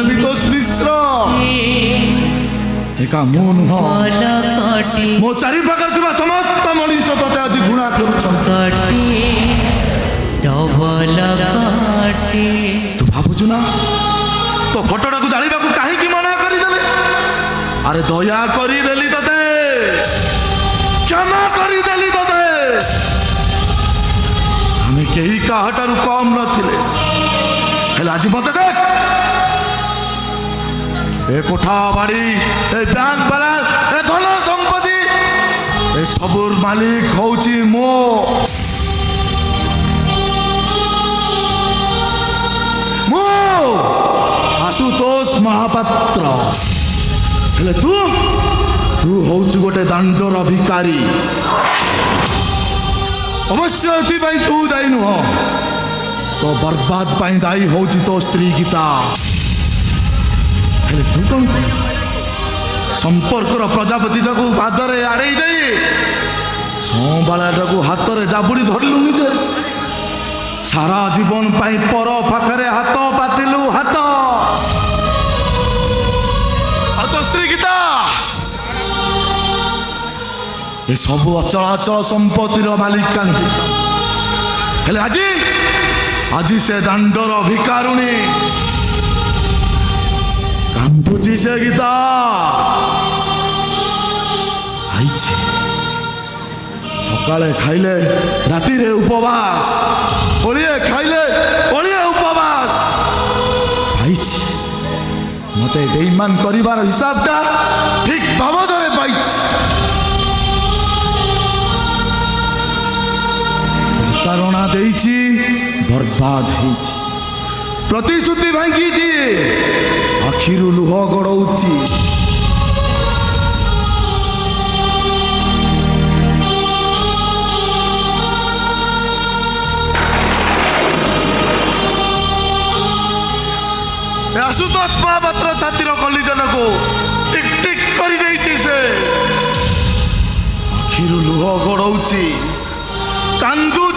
ବିତୋଷ ମିଶ୍ର ଏକା ମୁଁ ନୁହଁ, ମୋ ଚାରି ପାଖରେ ଥିବା ସମସ୍ତ ମଣିଷ ତତେ ଆଜି ଘୃଣା କରୁଛନ୍ତି। ତୁ ଭାବୁଛୁ ନା ତୋ ଫଟୋଟାକୁ ଜାଣିବାକୁ କାହିଁକି ମନା କରିଦେଲେ? ଆରେ ଦୟା କରିଦେଲି ତତେ, କ୍ଷମା କରିଦେଲି ତତେ। ଆମେ କେହି କାହାଠାରୁ କମ୍ ନଥିଲେ, ହେଲେ ଆଜି ମତେ ଦେଖ, ଏ କୋଠା ବାଡ଼ି, ଏ ବ୍ୟାଙ୍କ ବାଲାନ୍ସ, ଏ ଧନ ସମ୍ପତ୍ତି, ଏ ସବୁର ମାଲିକ ହଉଛି ମୁଁ। ଆଶୁତୋଷ ମହାପାତ୍ର। ହେଲେ ତୁ ହଉଛୁ ଗୋଟେ ଦାଣ୍ଡର ଭିକାରୀ। ଅବଶ୍ୟ ଏଥିପାଇଁ ତୁ ଦାୟୀ ନୁହଁ, ତୋ ବର୍ବାଦ ପାଇଁ ଦାୟୀ ହଉଛି ତୋ ସ୍ତ୍ରୀ ଗୀତା। ହେଲେ ତୁ କଣ ସମ୍ପର୍କର ପ୍ରଜାପତିଟାକୁ ପାଦରେ ଆଡ଼େଇ ଦେଇ ସମ୍ବାଳାଟାକୁ ହାତରେ ଜାବୁଡ଼ି ଧରିଲୁ ନିଜେ। ସାରା ଜୀବନ ପାଇଁ ପର ପାଖରେ ହାତ ପାତିଲୁ, ହାତ। ଆଉ ତୋ ସ୍ତ୍ରୀ ଗୀତା ଏସବୁ ଅଚଳାଚଳ ସମ୍ପତ୍ତିର ମାଲିକାଣୀ। ହେଲେ ଆଜି ସେ ଦାଣ୍ଡର ଭିକାରୁଣୀ କାନ୍ଦୁଛି। ସେ ଗୀତା ଆଇଛି, ସକାଳେ ଖାଇଲେ ରାତିରେ ଉପବାସ, ଓଳିଏ ଖାଇଲେ ଓଳିଏ ଉପବାସ। ପାଇଛି ମତେ ବେଇମାନ କରିବାର ହିସାବଟା ଠିକ ବାବଦରେ ପାଇଛି। ପ୍ରତାରଣା ଦେଇଛି, ବର୍ବାଦ ହେଇଛି। ପ୍ରତିଶ୍ରୁତି ଭାଙ୍ଗିଛି, ଆଖିରୁ ଲୁହ ଗଡ଼ଉଛି। ଆଶୁତୋଷ ମହାପାତ୍ର ଛାତିର କଲିଜନକୁ ଟିକ ଟିକ କରିଦେଇଛି। ସେ ଆଖିରୁ ଲୁହ ଗଡ଼ଉଛି, କାନ୍ଦୁଛି।